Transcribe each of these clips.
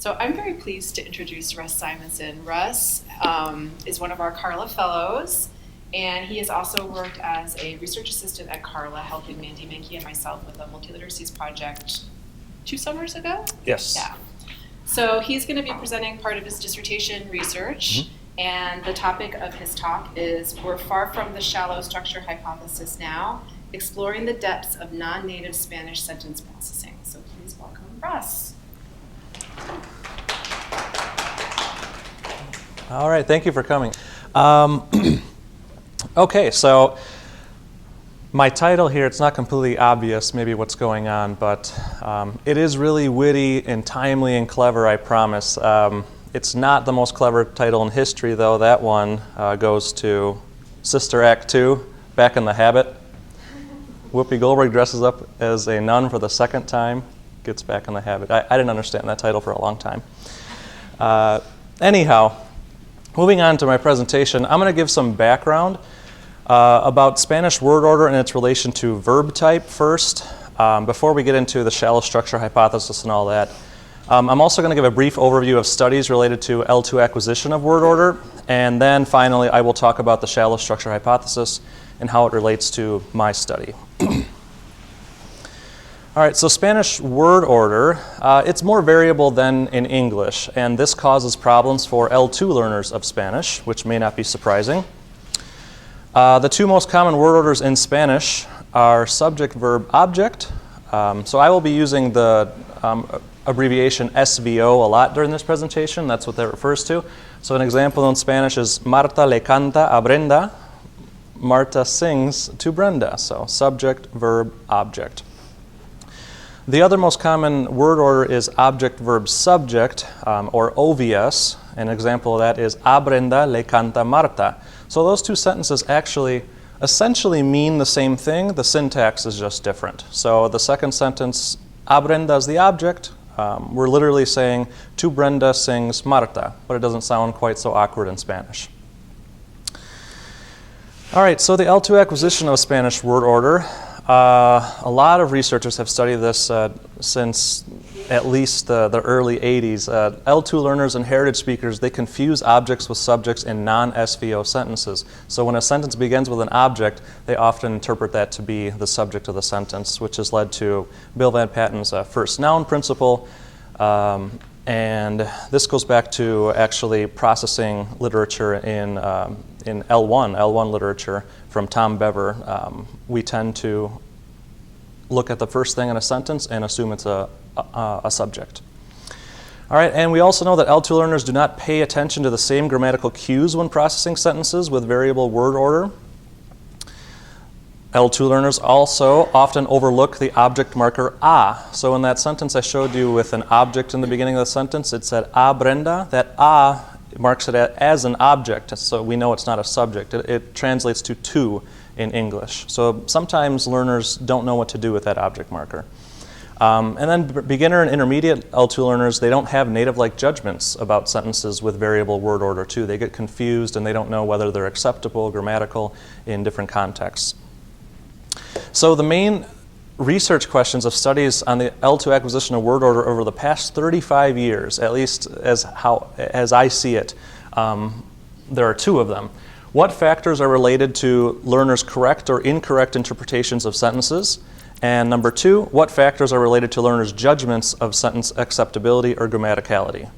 So I'm very pleased to introduce Russ Simonson. Russ is one of our CARLA fellows, and he has also worked as a research assistant at CARLA, helping Mandy Mankey and myself with a multiliteracies project 2 summers ago? Yes. Yeah. So he's going to be presenting part of his dissertation research, and the topic of his talk is "We're Far from the Shallow Structure Hypothesis Now, Exploring the Depths of Non-Native Spanish Sentence Processing." So please welcome Russ. All right, thank you for coming. Okay, so my title here, it's not completely obvious maybe what's going on, but it is really witty and timely and clever, I promise. It's not the most clever title in history, though. That one goes to Sister Act 2, Back in the Habit. Whoopi Goldberg dresses up as a nun for the 2nd time, gets back in the habit. I didn't understand that title for a long time. Anyhow, moving on to my presentation, I'm going to give some background about Spanish word order and its relation to verb type first, before we get into the shallow structure hypothesis and all that. I'm also going to give a brief overview of studies related to L2 acquisition of word order, and then finally I will talk about the shallow structure hypothesis and how it relates to my study. All right, so Spanish word order, it's more variable than in English, and this causes problems for L2 learners of Spanish, which may not be surprising. The 2 most common word orders in Spanish are subject, verb, object. So I will be using the abbreviation SVO a lot during this presentation. That's what that refers to. So an example in Spanish is Marta le canta a Brenda. Marta sings to Brenda. So subject, verb, object. The other most common word order is object, verb, subject, or OVS. An example of that is A Brenda le canta Marta. So those 2 sentences actually essentially mean the same thing. The syntax is just different. So the second sentence, A Brenda is the object. We're literally saying, to Brenda sings Marta, but it doesn't sound quite so awkward in Spanish. All right, so the L2 acquisition of Spanish word order. A lot of researchers have studied this since at least the early 80s. L2 learners and heritage speakers, they confuse objects with subjects in non-SVO sentences. So when a sentence begins with an object, they often interpret that to be the subject of the sentence, which has led to Bill Van Patten's first noun principle. And this goes back to actually processing literature in L1 literature from Tom Bever. We tend to look at the first thing in a sentence and assume it's a subject. All right, and we also know that L2 learners do not pay attention to the same grammatical cues when processing sentences with variable word order. L2 learners also often overlook the object marker a. So in that sentence I showed you with an object in the beginning of the sentence, it said a Brenda. That a marks it as an object, so we know it's not a subject. It translates to in English. So sometimes learners don't know what to do with that object marker. And then beginner and intermediate L2 learners, they don't have native-like judgments about sentences with variable word order too. They get confused and they don't know whether they're acceptable, grammatical in different contexts. So the main research questions of studies on the L2 acquisition of word order over the past 35 years, at least as I see it, there are 2 of them. What factors are related to learners' correct or incorrect interpretations of sentences? And number 2, what factors are related to learners' judgments of sentence acceptability or grammaticality?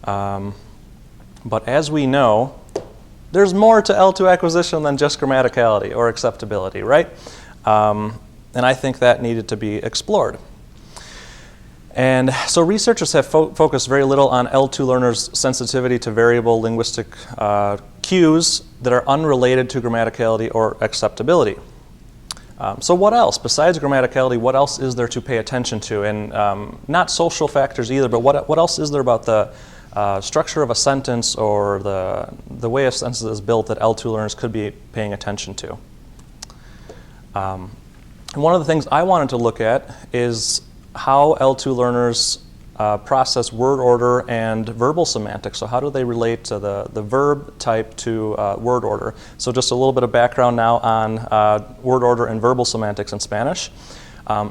But as we know, there's more to L2 acquisition than just grammaticality or acceptability, right? And I think that needed to be explored. And so researchers have focused very little on L2 learners' sensitivity to variable linguistic cues that are unrelated to grammaticality or acceptability. So what else? Besides grammaticality, what else is there to pay attention to? And not social factors either, but what else is there about the structure of a sentence or the way a sentence is built that L2 learners could be paying attention to? And one of the things I wanted to look at is how L2 learners process word order and verbal semantics. So how do they relate to the verb type to word order? So just a little bit of background now on word order and verbal semantics in Spanish.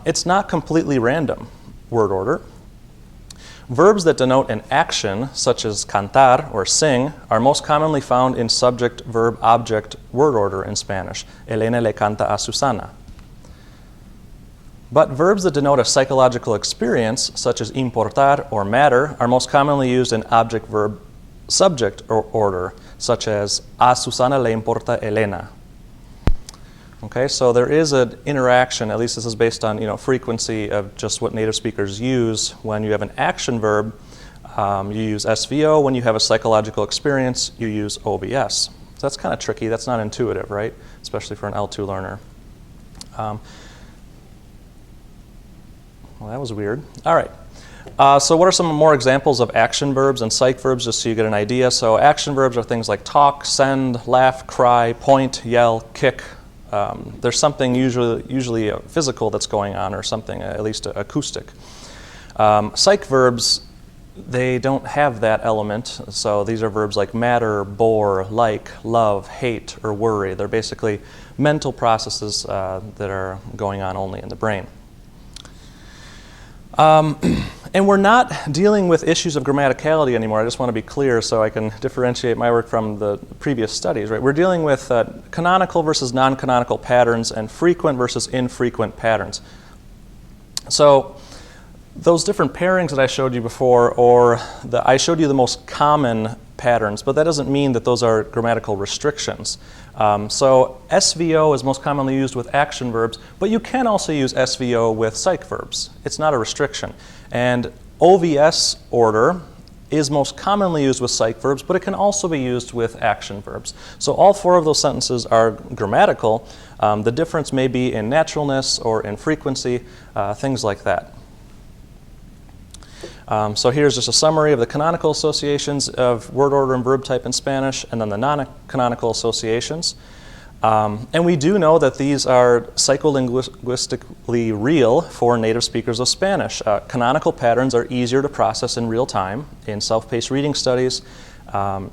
It's not completely random, word order. Verbs that denote an action, such as cantar or sing, are most commonly found in subject, verb, object word order in Spanish. Elena le canta a Susana. But verbs that denote a psychological experience, such as importar or matter, are most commonly used in object, verb, subject order, such as a Susana le importa Elena. Okay, so there is an interaction, at least this is based on frequency of just what native speakers use. When you have an action verb, you use SVO. When you have a psychological experience, you use OVS. So that's kind of tricky. That's not intuitive, right? Especially for an L2 learner. Well, that was weird. All right. So what are some more examples of action verbs and psych verbs, just so you get an idea? So action verbs are things like talk, send, laugh, cry, point, yell, kick. There's something usually physical that's going on, or something at least acoustic. Psych verbs, they don't have that element. So these are verbs like matter, bore, like, love, hate, or worry. They're basically mental processes that are going on only in the brain. And we're not dealing with issues of grammaticality anymore. I just want to be clear so I can differentiate my work from the previous studies. Right? We're dealing with canonical versus non-canonical patterns and frequent versus infrequent patterns. So those different pairings that I showed you before, or I showed you the most common patterns, but that doesn't mean that those are grammatical restrictions. So SVO is most commonly used with action verbs, but you can also use SVO with psych verbs. It's not a restriction. And OVS order is most commonly used with psych verbs, but it can also be used with action verbs. So all four of those sentences are grammatical. The difference may be in naturalness or in frequency, things like that. So here's just a summary of the canonical associations of word order and verb type in Spanish, and then the non-canonical associations. And we do know that these are psycholinguistically real for native speakers of Spanish. Canonical patterns are easier to process in real time. In self-paced reading studies,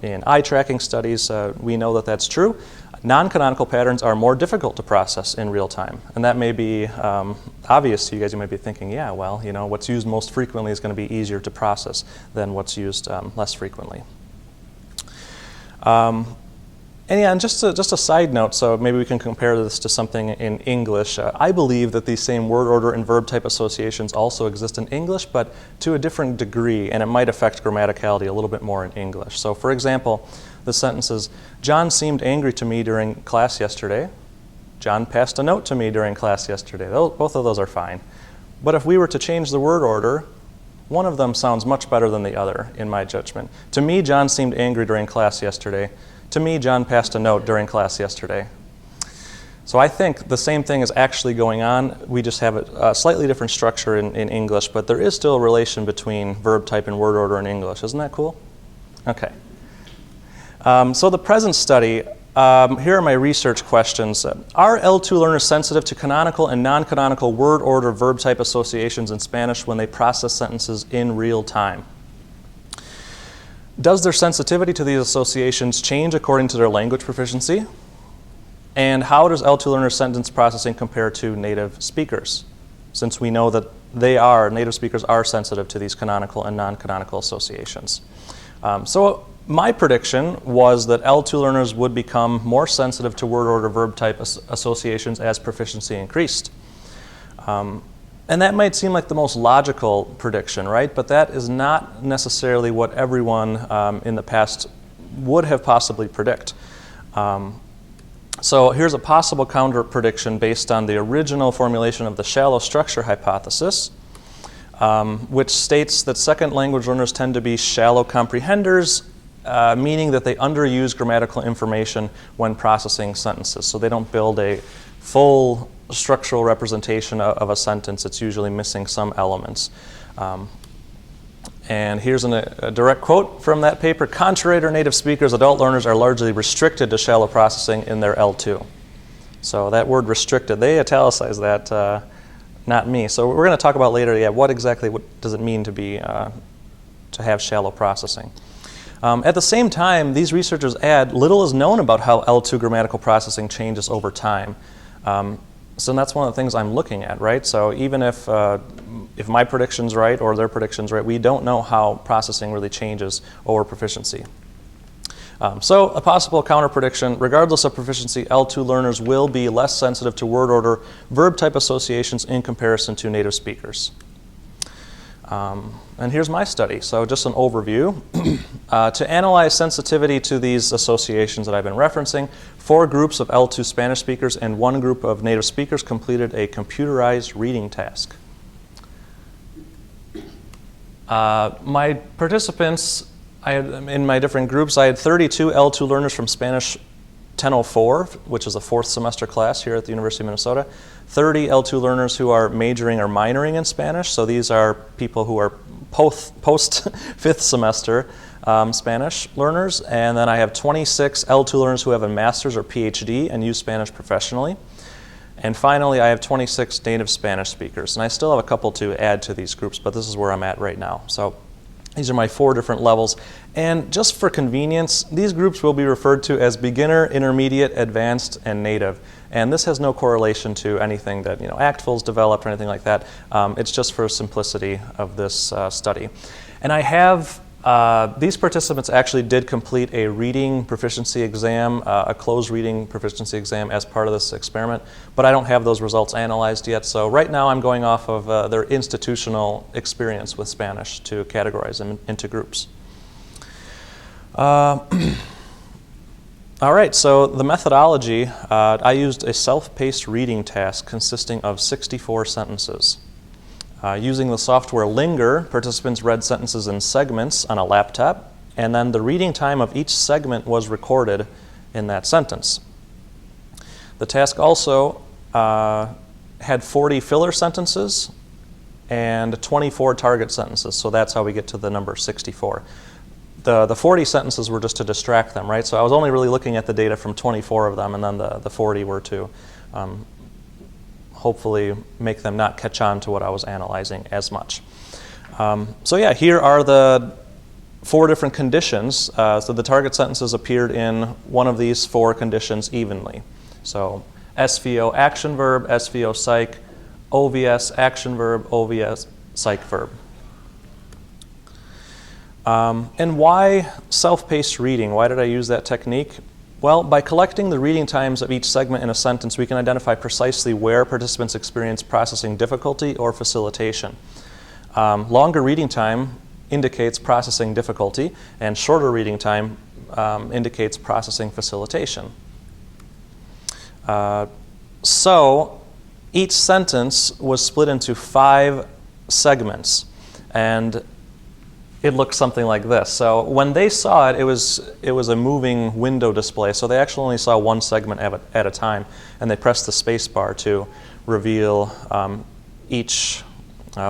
in eye tracking studies, we know that that's true. Non-canonical patterns are more difficult to process in real time. And that may be obvious to you guys. You might be thinking, yeah, well, what's used most frequently is going to be easier to process than what's used less frequently. And yeah, and just a side note, so maybe we can compare this to something in English. I believe that these same word order and verb type associations also exist in English, but to a different degree, and it might affect grammaticality a little bit more in English. So for example, the sentences, John seemed angry to me during class yesterday. John passed a note to me during class yesterday. Both of those are fine. But if we were to change the word order, one of them sounds much better than the other, in my judgment. To me, John seemed angry during class yesterday. To me, John passed a note during class yesterday. So I think the same thing is actually going on. We just have a slightly different structure in English, but there is still a relation between verb type and word order in English. Isn't that cool? Okay. So the present study, here are my research questions. Are L2 learners sensitive to canonical and non-canonical word order verb type associations in Spanish when they process sentences in real time? Does their sensitivity to these associations change according to their language proficiency? And how does L2 learner sentence processing compare to native speakers? Since we know that native speakers are sensitive to these canonical and non-canonical associations. So my prediction was that L2 learners would become more sensitive to word order verb type associations as proficiency increased. And that might seem like the most logical prediction, right? But that is not necessarily what everyone in the past would have possibly predict. So here's a possible counter prediction based on the original formulation of the shallow structure hypothesis, which states that second language learners tend to be shallow comprehenders, meaning that they underuse grammatical information when processing sentences. So they don't build a full structural representation of a sentence. It's usually missing some elements. And here's a direct quote from that paper. Contrary to native speakers, adult learners are largely restricted to shallow processing in their L2. So that word restricted, they italicize that, not me. So we're going to talk about later, what does it mean to have shallow processing? At the same time, these researchers add, little is known about how L2 grammatical processing changes over time. So that's one of the things I'm looking at, right? So even if if my prediction's right or their prediction's right, we don't know how processing really changes over proficiency. So a possible counter prediction, regardless of proficiency, L2 learners will be less sensitive to word order verb type associations in comparison to native speakers. And here's my study. So just an overview. To analyze sensitivity to these associations that I've been referencing, 4 groups of L2 Spanish speakers and 1 group of native speakers completed a computerized reading task. My participants, in my different groups, I had 32 L2 learners from Spanish 1004, which is a 4th semester class here at the University of Minnesota, 30 L2 learners who are majoring or minoring in Spanish. So these are people who are post 5th semester Spanish learners. And then I have 26 L2 learners who have a master's or PhD and use Spanish professionally. And finally, I have 26 native Spanish speakers. And I still have a couple to add to these groups, but this is where I'm at right now. So these are my 4 different levels. And just for convenience, these groups will be referred to as beginner, intermediate, advanced, and native. And this has no correlation to anything that ACTFL's developed or anything like that. It's just for simplicity of this study. And I have, these participants actually did complete a reading proficiency exam, a closed reading proficiency exam as part of this experiment, but I don't have those results analyzed yet. So right now I'm going off of their institutional experience with Spanish to categorize them into groups. All right, so the methodology, I used a self-paced reading task consisting of 64 sentences. Using the software Linger, participants read sentences in segments on a laptop, and then the reading time of each segment was recorded in that sentence. The task also had 40 filler sentences and 24 target sentences, so that's how we get to the number 64. The 40 sentences were just to distract them, right? So I was only really looking at the data from 24 of them, and then the 40 were to hopefully make them not catch on to what I was analyzing as much. So yeah, here are the 4 different conditions. So the target sentences appeared in one of these 4 conditions evenly. So SVO action verb, SVO psych, OVS action verb, OVS psych verb. And why self-paced reading? Why did I use that technique? Well, by collecting the reading times of each segment in a sentence, we can identify precisely where participants experience processing difficulty or facilitation. Longer reading time indicates processing difficulty, and shorter reading time indicates processing facilitation. So each sentence was split into 5 segments, and it looked something like this. So when they saw it, it was a moving window display. So they actually only saw one segment at a time, and they pressed the space bar to reveal each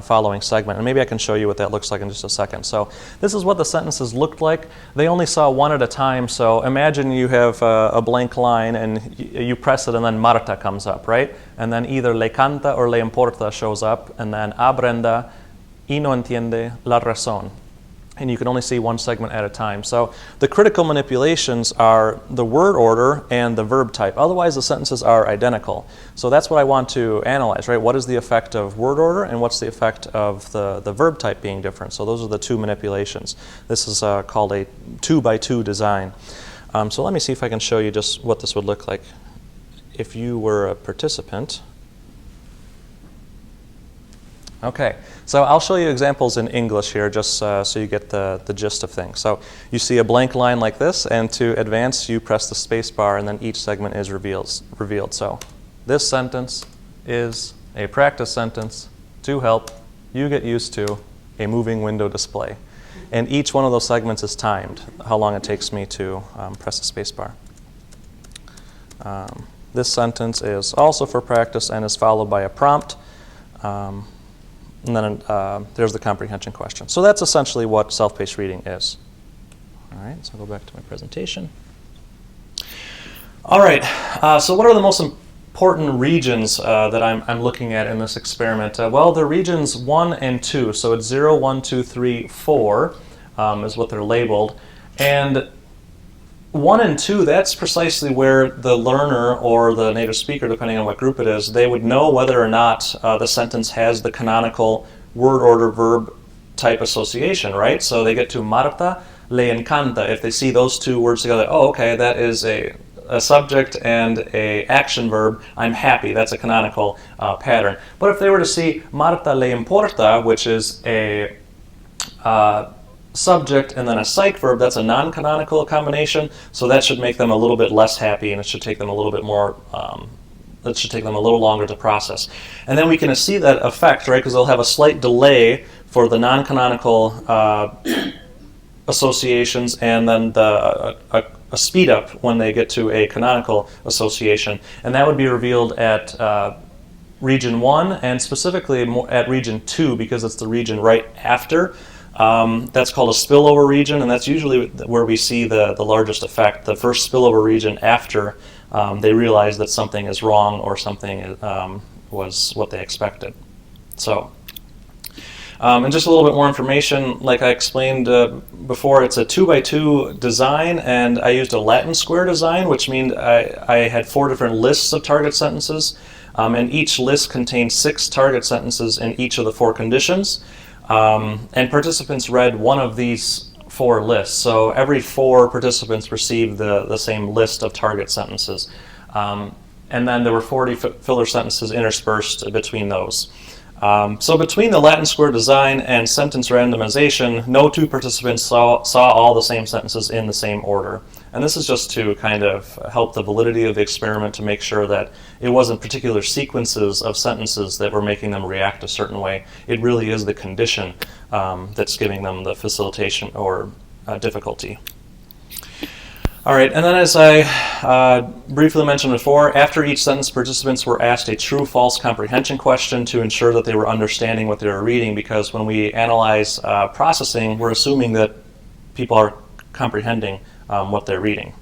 following segment. And maybe I can show you what that looks like in just a second. So this is what the sentences looked like. They only saw one at a time. So imagine you have a blank line, and you press it, and then Marta comes up, right? And then either le canta or le importa shows up, and then aprenda y no entiende la razón. And you can only see one segment at a time. So the critical manipulations are the word order and the verb type. Otherwise, the sentences are identical. So that's what I want to analyze, right? What is the effect of word order, and what's the effect of the verb type being different? So those are the 2 manipulations. This is called a 2x2 design. So let me see if I can show you just what this would look like if you were a participant. Okay, so I'll show you examples in English here just so you get the gist of things. So you see a blank line like this, and to advance you press the space bar, and then each segment is revealed. So this sentence is a practice sentence to help you get used to a moving window display. And each one of those segments is timed, how long it takes me to press the space bar. This sentence is also for practice and is followed by a prompt. And then there's the comprehension question. So that's essentially what self-paced reading is. All right, so I'll go back to my presentation. All right, so what are the most important regions that I'm looking at in this experiment? Well, the regions 1 and 2, so it's 0, 1, 2, 3, 4 is what they're labeled. And 1 and 2, that's precisely where the learner or the native speaker, depending on what group it is, they would know whether or not the sentence has the canonical word order verb type association, right? So they get to Marta le encanta. If they see those two words together, oh, okay, that is a subject and a action verb. I'm happy. That's a canonical pattern. But if they were to see Marta le importa, which is a subject and then a psych verb, that's a non-canonical combination, so that should make them a little bit less happy, and it should take them a little bit more, that should take them a little longer to process. And then we can see that effect, right, because they'll have a slight delay for the non-canonical associations, and then a speed up when they get to a canonical association. And that would be revealed at region 1, and specifically at region 2, because it's the region right after. That's called a spillover region, and that's usually where we see the largest effect, the first spillover region after they realize that something is wrong or something was what they expected. So, and just a little bit more information, like I explained before, it's a 2x2 design, and I used a Latin square design, which means I had 4 different lists of target sentences, and each list contained 6 target sentences in each of the 4 conditions. And participants read one of these 4 lists. So every 4 participants received the same list of target sentences. And then there were 40 filler sentences interspersed between those. So between the Latin square design and sentence randomization, no 2 participants saw all the same sentences in the same order. And this is just to kind of help the validity of the experiment, to make sure that it wasn't particular sequences of sentences that were making them react a certain way. It really is the condition that's giving them the facilitation or difficulty. All right, and then as I briefly mentioned before, after each sentence, participants were asked a true-false comprehension question to ensure that they were understanding what they were reading, because when we analyze processing, we're assuming that people are comprehending what they're reading.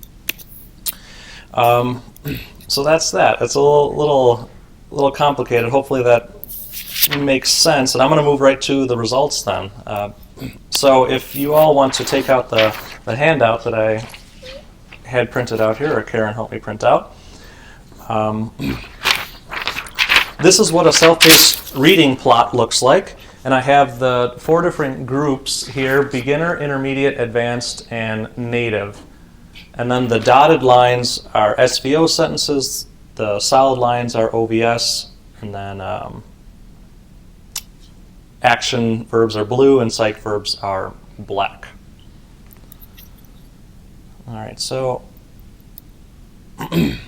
So that's that. It's a little complicated. Hopefully that makes sense, and I'm going to move right to the results then. So if you all want to take out the handout that I had printed out here, or Karen helped me print out. This is what a self-paced reading plot looks like, and I have the 4 different groups here: beginner, intermediate, advanced, and native. And then the dotted lines are SVO sentences, the solid lines are OVS, and then action verbs are blue and psych verbs are black. All right, so, and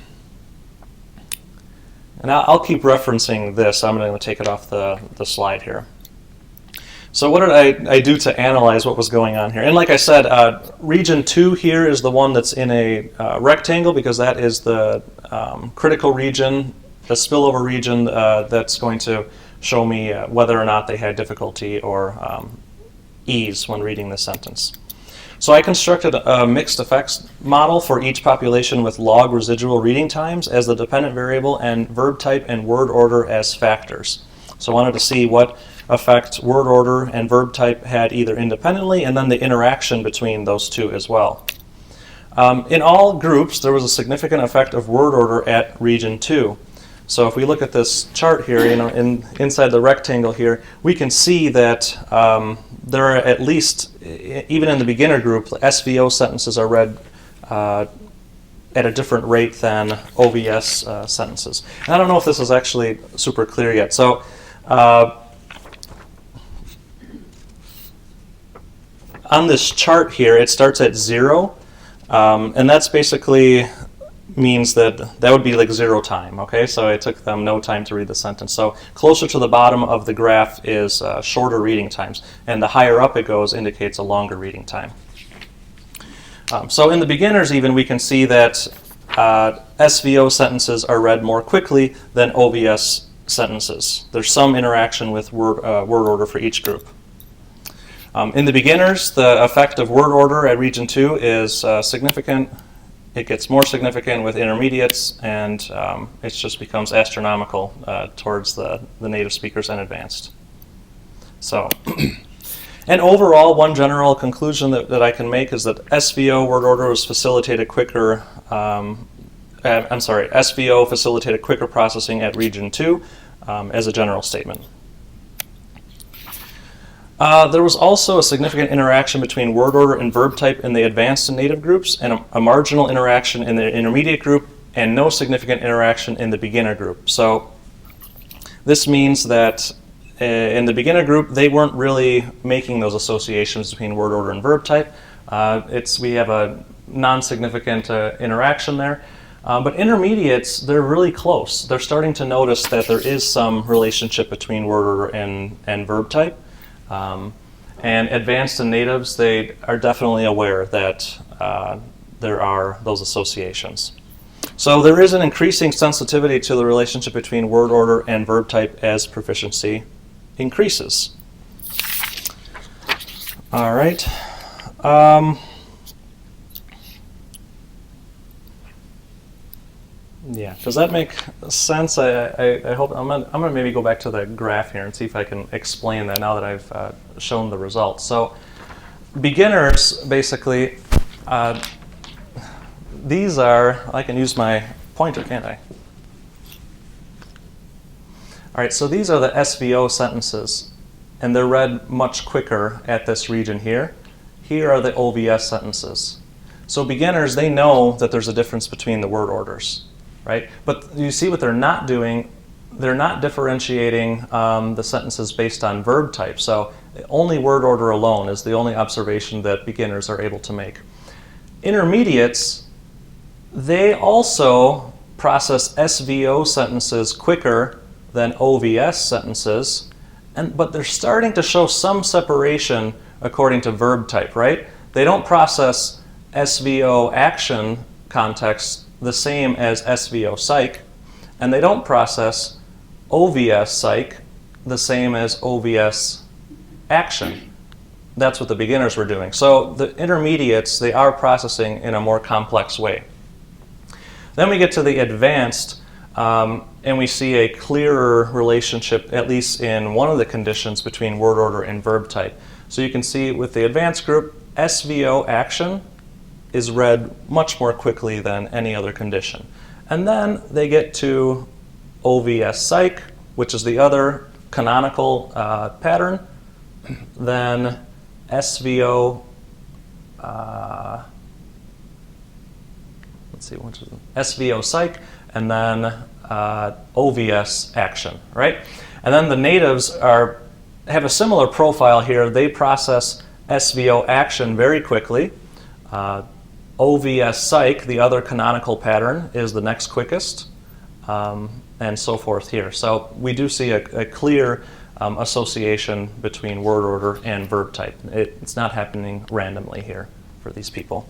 I'll keep referencing this. I'm going to take it off the slide here. So what did I do to analyze what was going on here? And like I said, region 2 here is the one that's in a rectangle, because that is the critical region, the spillover region that's going to show me whether or not they had difficulty or ease when reading the sentence. So I constructed a mixed effects model for each population with log residual reading times as the dependent variable and verb type and word order as factors. So I wanted to see what effect word order and verb type had either independently, and then the interaction between those two as well. In all groups, there was a significant effect of word order at region 2. So if we look at this chart here, inside the rectangle here, we can see that there are at least, even in the beginner group, the SVO sentences are read at a different rate than OVS sentences. And I don't know if this is actually super clear yet. So on this chart here, it starts at 0, and that's basically means that would be like 0 time, okay? So it took them no time to read the sentence. So closer to the bottom of the graph is shorter reading times, and the higher up it goes indicates a longer reading time. So in the beginners even, we can see that SVO sentences are read more quickly than OVS sentences. There's some interaction with word order for each group. In the beginners, the effect of word order at region 2 is significant. It gets more significant with intermediates, and it just becomes astronomical towards the native speakers and advanced. So, and overall, one general conclusion that I can make is that SVO word order was facilitated quicker. SVO facilitated quicker processing at region 2 as a general statement. There was also a significant interaction between word order and verb type in the advanced and native groups, and a marginal interaction in the intermediate group, and no significant interaction in the beginner group. So this means that in the beginner group, they weren't really making those associations between word order and verb type. We have a non-significant interaction there. But intermediates, they're really close. They're starting to notice that there is some relationship between word order and verb type. And advanced and natives, they are definitely aware that there are those associations. So there is an increasing sensitivity to the relationship between word order and verb type as proficiency increases. All right. Yeah, does that make sense? I hope I'm gonna maybe go back to the graph here and see if I can explain that now that I've shown the results. So beginners, basically, these are, I can use my pointer, can't I? All right, so these are the SVO sentences, and they're read much quicker at this region here. Here are the OVS sentences. So beginners, they know that there's a difference between the word orders, right? But you see what they're not doing, they're not differentiating the sentences based on verb type. So only word order alone is the only observation that beginners are able to make. Intermediates, they also process SVO sentences quicker than OVS sentences, but they're starting to show some separation according to verb type, right? They don't process SVO action context the same as SVO psych, and they don't process OVS psych the same as OVS action. That's what the beginners were doing. So the intermediates, they are processing in a more complex way. Then we get to the advanced, and we see a clearer relationship, at least in one of the conditions, between word order and verb type. So you can see with the advanced group, SVO action is read much more quickly than any other condition. And then they get to OVS psych, which is the other canonical pattern, then SVO, SVO psych, and then OVS action, right? And then the natives have a similar profile here. They process SVO action very quickly. OVS psych, the other canonical pattern, is the next quickest, and so forth here. So we do see a clear association between word order and verb type. It's not happening randomly here for these people.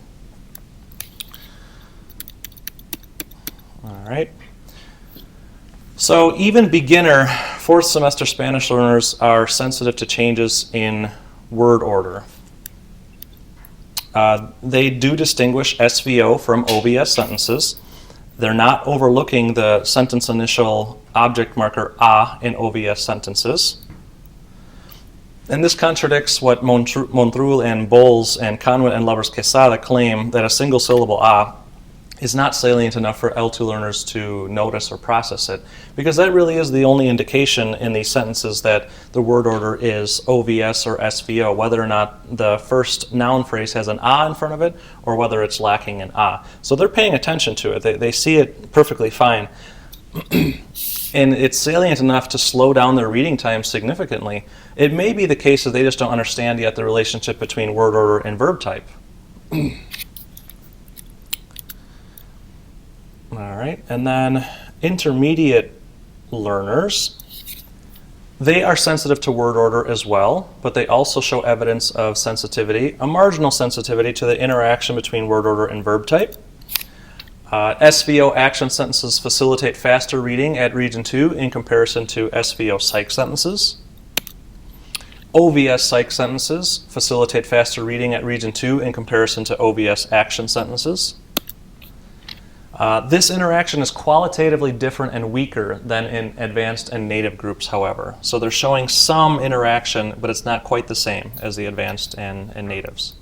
All right. So even beginner fourth semester Spanish learners are sensitive to changes in word order. They do distinguish SVO from OVS sentences. They're not overlooking the sentence initial object marker a in OVS sentences. And this contradicts what Montrul and Bowles and Conway and Lovers Quesada claim, that a single syllable a is not salient enough for L2 learners to notice or process it, because that really is the only indication in these sentences that the word order is OVS or SVO, whether or not the first noun phrase has an a in front of it or whether it's lacking an a. So they're paying attention to it. They see it perfectly fine. And it's salient enough to slow down their reading time significantly. It may be the case that they just don't understand yet the relationship between word order and verb type. All right, and then intermediate learners, they are sensitive to word order as well, but they also show evidence of sensitivity, a marginal sensitivity to the interaction between word order and verb type. SVO action sentences facilitate faster reading at region 2 in comparison to SVO psych sentences. OVS psych sentences facilitate faster reading at region 2 in comparison to OVS action sentences. This interaction is qualitatively different and weaker than in advanced and native groups, however. So they're showing some interaction, but it's not quite the same as the advanced and natives.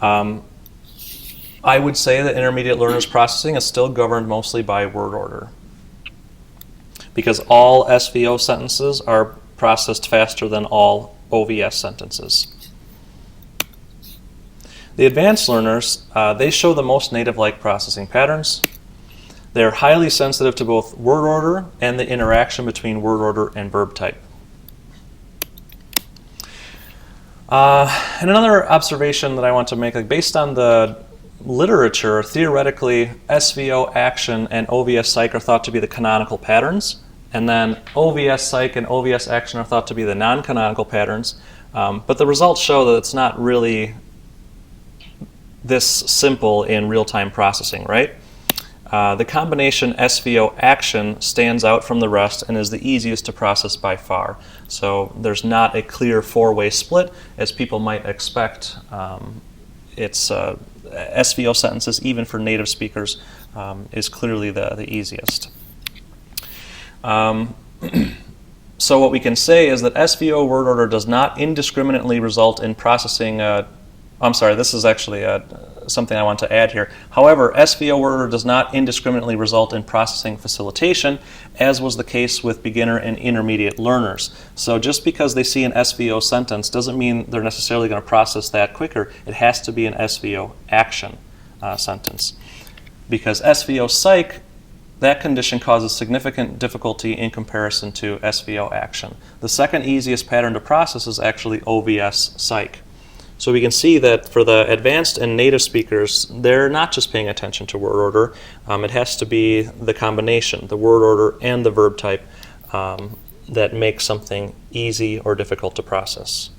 I would say that intermediate learners processing is still governed mostly by word order, because all SVO sentences are processed faster than all OVS sentences. The advanced learners, they show the most native-like processing patterns. They're highly sensitive to both word order and the interaction between word order and verb type. And another observation that I want to make, like based on the literature, theoretically, SVO action and OVS psych are thought to be the canonical patterns, and then OVS psych and OVS action are thought to be the non-canonical patterns. But the results show that it's not really this simple in real-time processing, right? The combination SVO action stands out from the rest and is the easiest to process by far. So there's not a clear four-way split as people might expect. It's SVO sentences, even for native speakers, is clearly the easiest. So what we can say is that SVO word order does not indiscriminately result in processing. I'm sorry, this is actually something I want to add here. However, SVO word order does not indiscriminately result in processing facilitation, as was the case with beginner and intermediate learners. So just because they see an SVO sentence doesn't mean they're necessarily going to process that quicker. It has to be an SVO action sentence. Because SVO psych, that condition causes significant difficulty in comparison to SVO action. The second easiest pattern to process is actually OVS psych. So we can see that for the advanced and native speakers, they're not just paying attention to word order. It has to be the combination, the word order and the verb type, that makes something easy or difficult to process.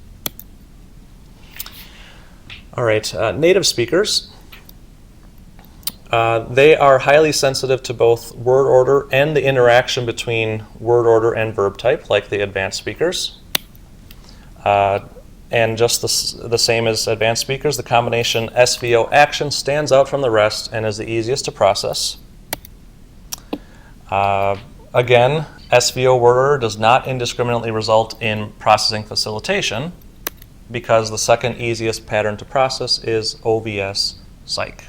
All right, native speakers. They are highly sensitive to both word order and the interaction between word order and verb type, like the advanced speakers. And just the same as advanced speakers, the combination SVO action stands out from the rest and is the easiest to process. Again, SVO word order does not indiscriminately result in processing facilitation because the second easiest pattern to process is OVS psych.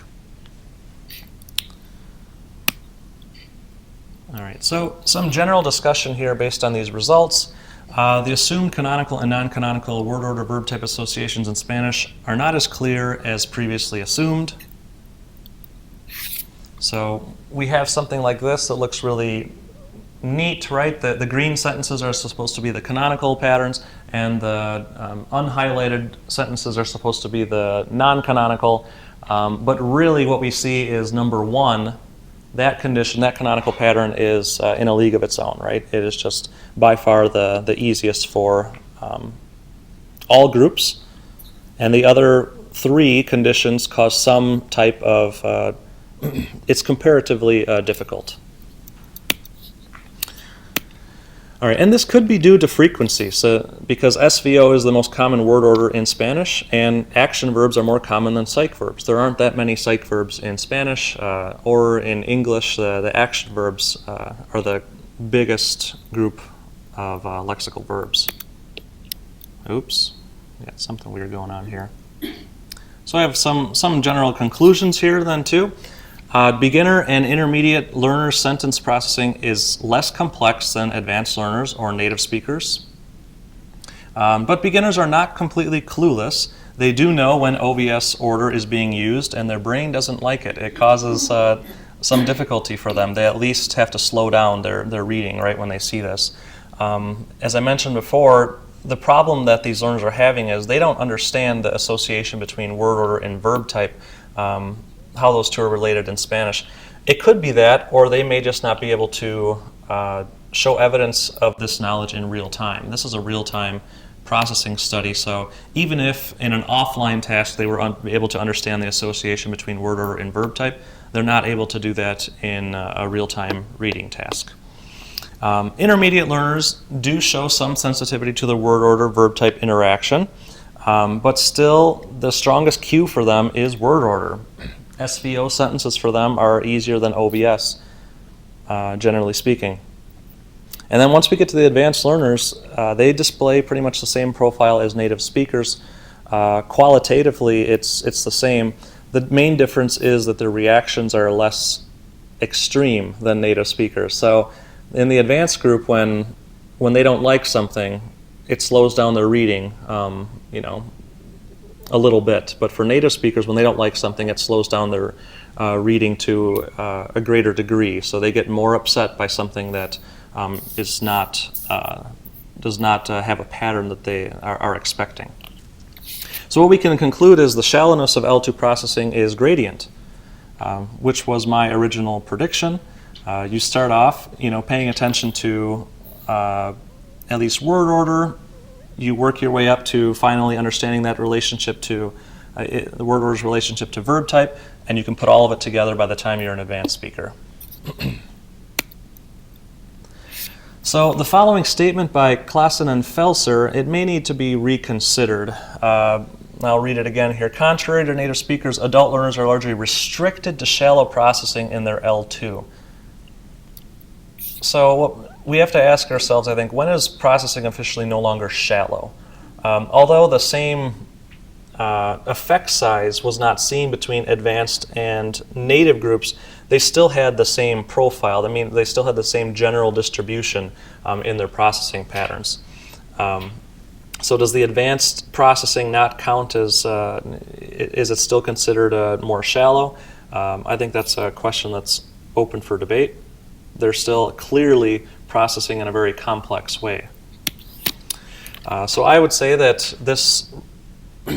All right, so some general discussion here based on these results. The assumed canonical and non-canonical word order verb type associations in Spanish are not as clear as previously assumed. So we have something like this that looks really neat, right? The green sentences are supposed to be the canonical patterns, and the unhighlighted sentences are supposed to be the non-canonical. But really what we see is number one, that condition, that canonical pattern is in a league of its own, right? It is just by far the easiest for all groups. And the other three conditions cause some type of, it's comparatively difficult. All right, and this could be due to frequency, so because SVO is the most common word order in Spanish, and action verbs are more common than psych verbs. There aren't that many psych verbs in Spanish, or in English, the action verbs are the biggest group of lexical verbs. Oops, got something weird going on here. So I have some general conclusions here then too. Beginner and intermediate learner sentence processing is less complex than advanced learners or native speakers. But beginners are not completely clueless. They do know when OVS order is being used, and their brain doesn't like it. It causes some difficulty for them. They at least have to slow down their reading, right, when they see this. As I mentioned before, the problem that these learners are having is they don't understand the association between word order and verb type, how those two are related in Spanish. It could be that, or they may just not be able to show evidence of this knowledge in real time. This is a real-time processing study, so even if in an offline task they were able to understand the association between word order and verb type, they're not able to do that in a real-time reading task. Intermediate learners do show some sensitivity to the word order verb type interaction, but still the strongest cue for them is word order. SVO sentences for them are easier than OVS, generally speaking. And then once we get to the advanced learners, they display pretty much the same profile as native speakers. Qualitatively, it's the same. The main difference is that their reactions are less extreme than native speakers. So in the advanced group, when when they don't like something, it slows down their reading, a little bit. But for native speakers, when they don't like something, it slows down their reading to a greater degree. So they get more upset by something that does not have a pattern that they are expecting. So what we can conclude is the shallowness of L2 processing is gradient, which was my original prediction. You start off, paying attention to at least word order. You work your way up to finally understanding that relationship to the word order's relationship to verb type, and you can put all of it together by the time you're an advanced speaker. So the following statement by Klassen and Felser, it may need to be reconsidered. I'll read it again here. Contrary to native speakers, adult learners are largely restricted to shallow processing in their L2. So what we have to ask ourselves, I think, when is processing officially no longer shallow? Although the same effect size was not seen between advanced and native groups, they still had the same profile. I mean, they still had the same general distribution in their processing patterns. So does the advanced processing not count as, is it still considered more shallow? I think that's a question that's open for debate. They're still clearly processing in a very complex way. So I would say that this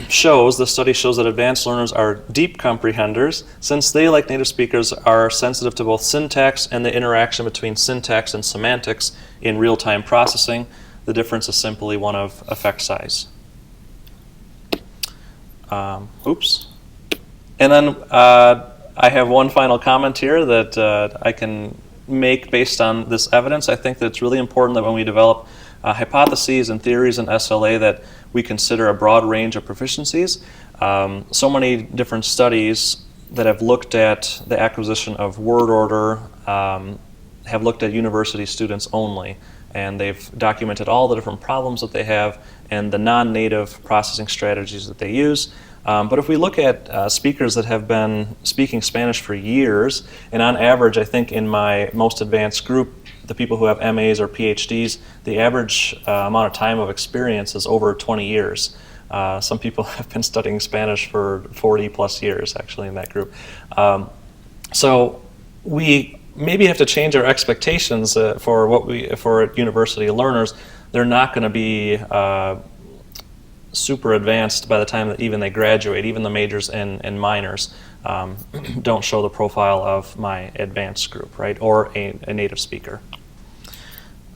study shows that advanced learners are deep comprehenders, since they, like native speakers, are sensitive to both syntax and the interaction between syntax and semantics in real-time processing. The difference is simply one of effect size. Oops. And then I have one final comment here that I can make based on this evidence. I think that it's really important that when we develop hypotheses and theories in SLA that we consider a broad range of proficiencies. So many different studies that have looked at the acquisition of word order have looked at university students only, and they've documented all the different problems that they have and the non-native processing strategies that they use. But if we look at speakers that have been speaking Spanish for years, and on average, I think in my most advanced group, the people who have MAs or PhDs, the average amount of time of experience is over 20 years. Some people have been studying Spanish for 40 plus years, actually, in that group. So we maybe have to change our expectations for university learners. They're not going to be super advanced by the time that even they graduate. Even the majors and minors don't show the profile of my advanced group, right, or a native speaker.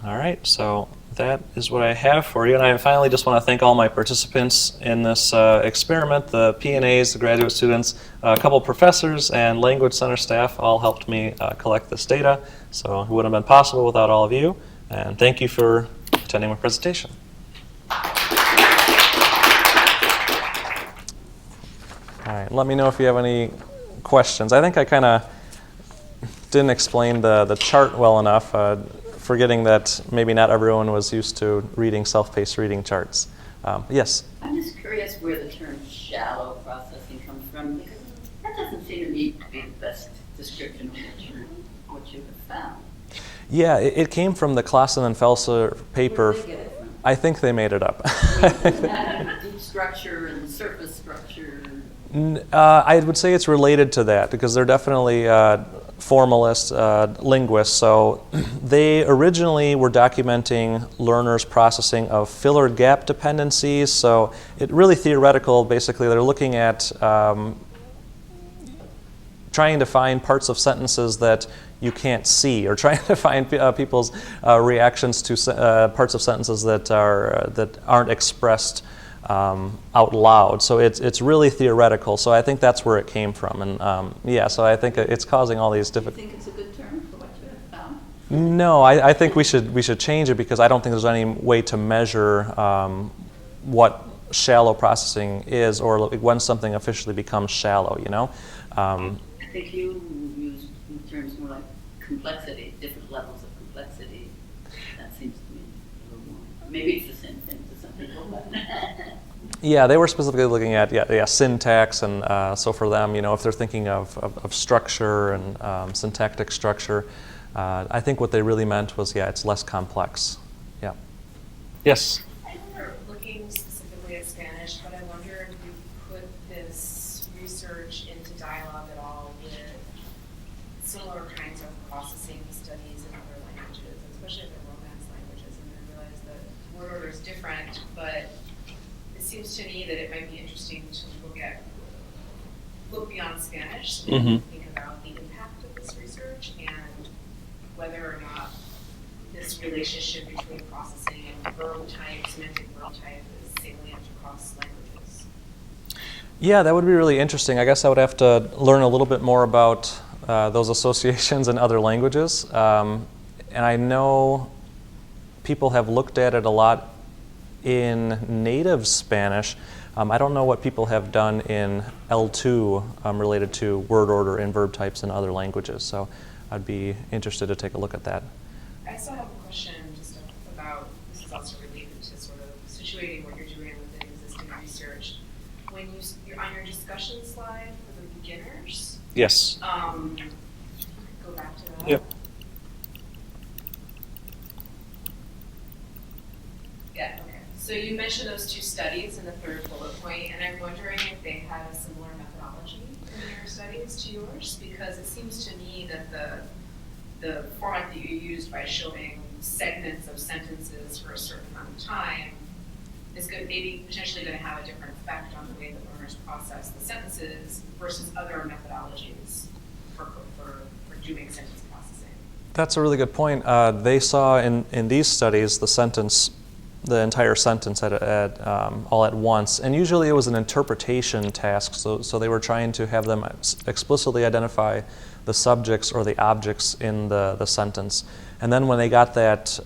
All right, so that is what I have for you. And I finally just want to thank all my participants in this experiment, the P&As, the graduate students, a couple professors, and Language Center staff all helped me collect this data. So it wouldn't have been possible without all of you. And thank you for attending my presentation. All right, let me know if you have any questions. I think I kind of didn't explain the chart well enough, forgetting that maybe not everyone was used to reading self-paced reading charts. Yes? I'm just curious where the term shallow processing comes from, because that doesn't seem to me to be the best description of what you have found. Yeah, it came from the Klassen and Felser paper. Where did they get it from? I think they made it up. Deep structure and surface structure. I would say it's related to that because they're definitely formalist linguists. So they originally were documenting learners' processing of filler gap dependencies. So it really theoretical. Basically, they're looking at trying to find parts of sentences that you can't see, or trying to find people's reactions to parts of sentences that aren't expressed out loud. So it's really theoretical. So I think that's where it came from. And yeah, so I think it's causing all these different. Do you think it's a good term for what you have found? No, I think we should change it because I don't think there's any way to measure what shallow processing is, or when something officially becomes shallow. You know. I think you use terms more like complexity, different levels of complexity. That seems to me a little more. Maybe it's the same thing to some people, but. Yeah, they were specifically looking at syntax, and so for them, you know, if they're thinking of structure and syntactic structure, I think what they really meant was, it's less complex. Yeah. Yes. I know we're looking specifically at Spanish, but I wonder if you put this research into dialogue at all with similar kinds of processing studies in other languages, especially the Romance languages, and I realize that word order is different, but it seems to me that it might be interesting to look beyond Spanish and think about the impact of this research and whether or not this relationship between processing and verb type, semantic verb type, is salient across languages. Yeah, that would be really interesting. I guess I would have to learn a little bit more about those associations in other languages. And I know people have looked at it a lot in native Spanish. I don't know what people have done in L2 related to word order and verb types in other languages. So I'd be interested to take a look at that. I also have a question just about, this is also related to sort of situating what you're doing within existing research. When you're on your discussion slide for the beginners, Yes. if you could go back to that. Yep. Yeah, okay. So you mentioned those two studies in the third bullet point, and I'm wondering if they had a similar methodology in their studies to yours, because it seems to me that the format that you used by showing segments of sentences for a certain amount of time is good, maybe potentially going to have a different effect on the way that learners process the sentences versus other methodologies for doing sentence processing. That's a really good point. They saw in these studies the entire sentence all at once, and usually it was an interpretation task, so they were trying to have them explicitly identify the subjects or the objects in the sentence. And then when they got that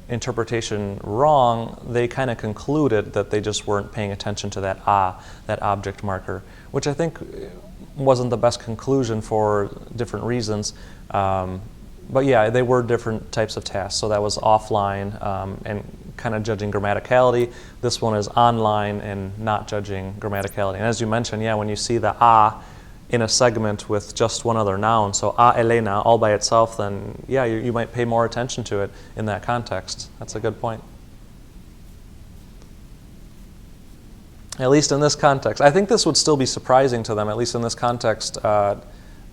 interpretation wrong, they kind of concluded that they just weren't paying attention to that object marker, which I think wasn't the best conclusion for different reasons. But yeah, they were different types of tasks. So that was offline and kind of judging grammaticality. This one is online and not judging grammaticality. And as you mentioned, yeah, when you see the in a segment with just one other noun, so Elena all by itself, then yeah, you might pay more attention to it in that context. That's a good point. At least in this context. I think this would still be surprising to them, at least in this context.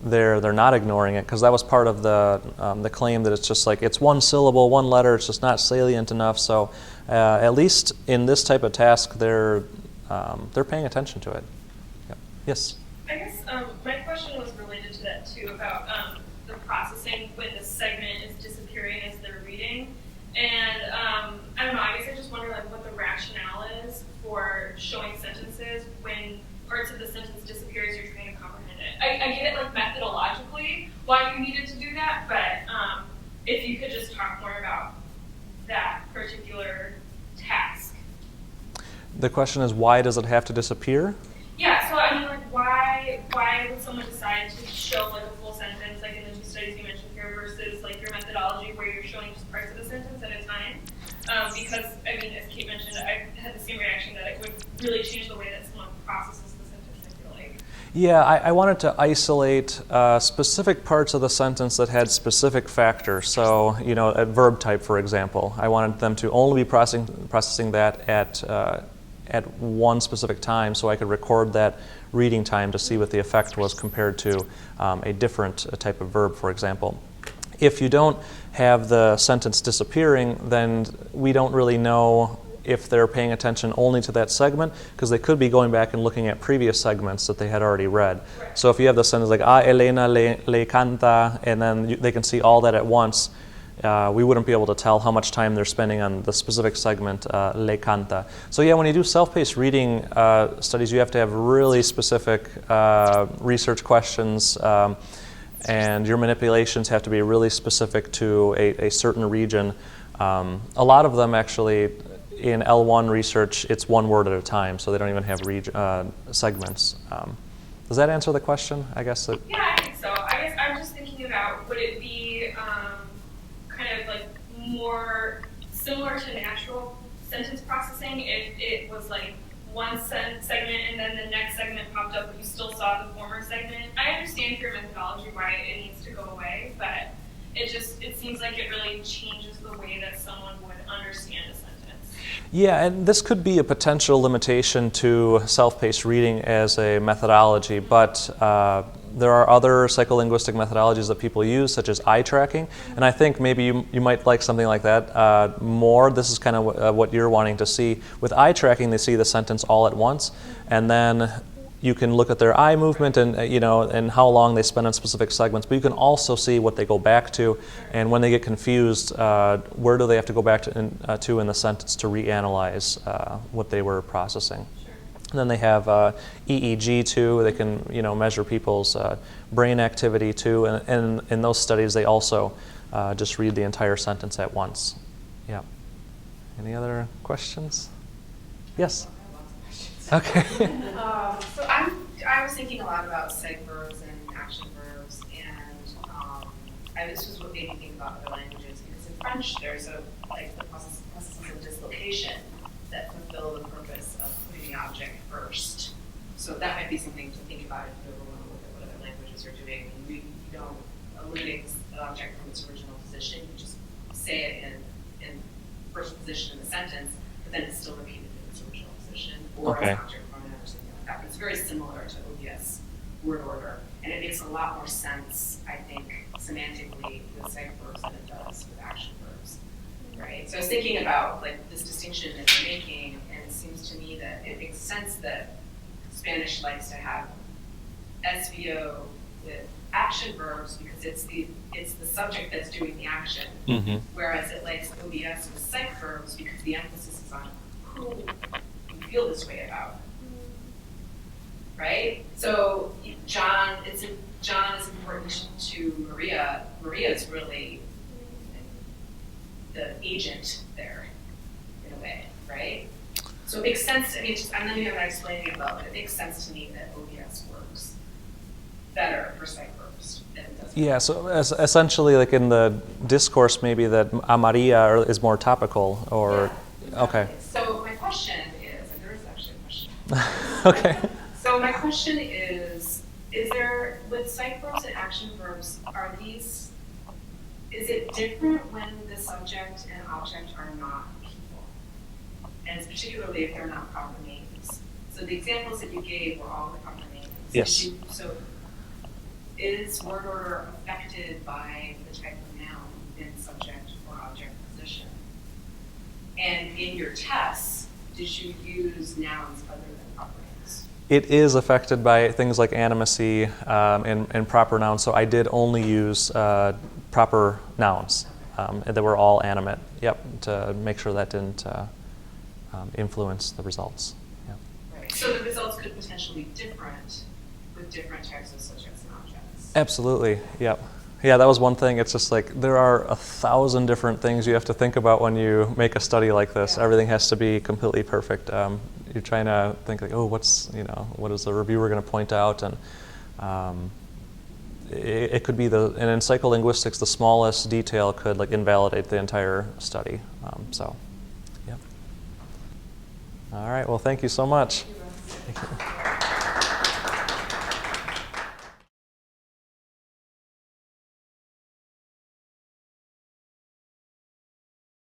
They're not ignoring it, because that was part of the claim that it's just like it's one syllable, one letter, it's just not salient enough. So at least in this type of task, they're paying attention to it. Yep. Yes? I guess my question was related to that too, about the processing when the segment is disappearing as they're reading. And I don't know, I guess I just wonder like what the rationale is for showing sentences when parts of the sentence disappear as you're trying to comprehend it. I get it like methodologically why you needed to do that, but if you could just talk more about that particular task. The question is, why does it have to disappear? Yeah, so I mean, like, why would someone decide to show like a full sentence, like in the two studies you mentioned here, versus like your methodology where you're showing just parts of the sentence at a time? Because I mean, as Kate mentioned, I had the same reaction that it would really change the way that someone processes the sentence, I feel like. Yeah, I wanted to isolate specific parts of the sentence that had specific factors. So, you know, at verb type, for example, I wanted them to only be processing that at one specific time, so I could record that reading time to see what the effect was compared to a different type of verb, for example. If you don't have the sentence disappearing, then we don't really know if they're paying attention only to that segment, because they could be going back and looking at previous segments that they had already read. Right. So if you have the sentence like, Elena le canta, and then they can see all that at once, we wouldn't be able to tell how much time they're spending on the specific segment, le canta. So yeah, when you do self-paced reading studies, you have to have really specific research questions, and your manipulations have to be really specific to a certain region. A lot of them actually, in L1 research, it's one word at a time, so they don't even have segments. Does that answer the question? I guess. Yeah, I think so. I guess I'm just thinking about, would it be kind of like more similar to natural sentence processing if it was like one segment and then the next segment popped up but you still saw the former segment? I understand your methodology why it needs to go away, but it seems like it really changes the way that someone would understand a sentence. Yeah, and this could be a potential limitation to self-paced reading as a methodology, but there are other psycholinguistic methodologies that people use, such as eye tracking, and I think maybe you might like something like that more. This is kind of what you're wanting to see. With eye tracking, they see the sentence all at once, and then you can look at their eye movement and and how long they spend on specific segments, but you can also see what they go back to, and when they get confused, where do they have to go back to in the sentence to reanalyze what they were processing. Sure. And then they have EEG too. They can measure people's brain activity too, and in those studies they also just read the entire sentence at once. Yeah. Any other questions? Yes. Okay. So I was thinking a lot about psych verbs and action verbs, and this was what made me think about other languages, because in French there's the processes of dislocation that fulfill the purpose of putting the object first. So that might be something to think about if you ever want to look at what other languages are doing. You don't eliminate the object from its original position, you just say it in first position in the sentence, but then it's still repeated in its original position, or Okay. as an object pronoun or something like that. But it's very similar to OBS word order, and it makes a lot more sense, I think, semantically with psych verbs than it does with action verbs, right? So I was thinking about this distinction that you're making, and it seems to me that it makes sense that Spanish likes to have SVO with action verbs because it's the subject that's doing the action, Mm-hmm. whereas it likes OBS with psych verbs because the emphasis is on who you feel this way about, right? So John is important to Maria. Maria is really the agent there, in a way, right? So it makes sense. I mean, I'm not even explaining it well, but it makes sense to me that OBS works better for psych verbs than it does. Yeah, so essentially, like in the discourse, maybe that amaria is more topical, or Yeah, okay. exactly. So my question is, and there is actually a question. Okay. So my question is there, with psych verbs and action verbs, is it different when the subject and object are not people? And particularly if they're not proper names. So the examples that you gave were all the proper names. Yes. So is word order affected by the type of noun in subject or object position? And in your tests, did you use nouns other than proper names? It is affected by things like animacy and proper nouns, so I did only use proper nouns, and they were all animate, to make sure that didn't influence the results. Yeah. Right. So the results could potentially be different with different types of subjects and objects. Absolutely, yep. Yeah, that was one thing. It's just like there are 1,000 different things you have to think about when you make a study like this. Yeah. Everything has to be completely perfect. You're trying to think like, oh, what is the reviewer going to point out? And it could be and in psycholinguistics, the smallest detail could invalidate the entire study. So, yeah. All right, well, thank you so much. Thank you, Russ.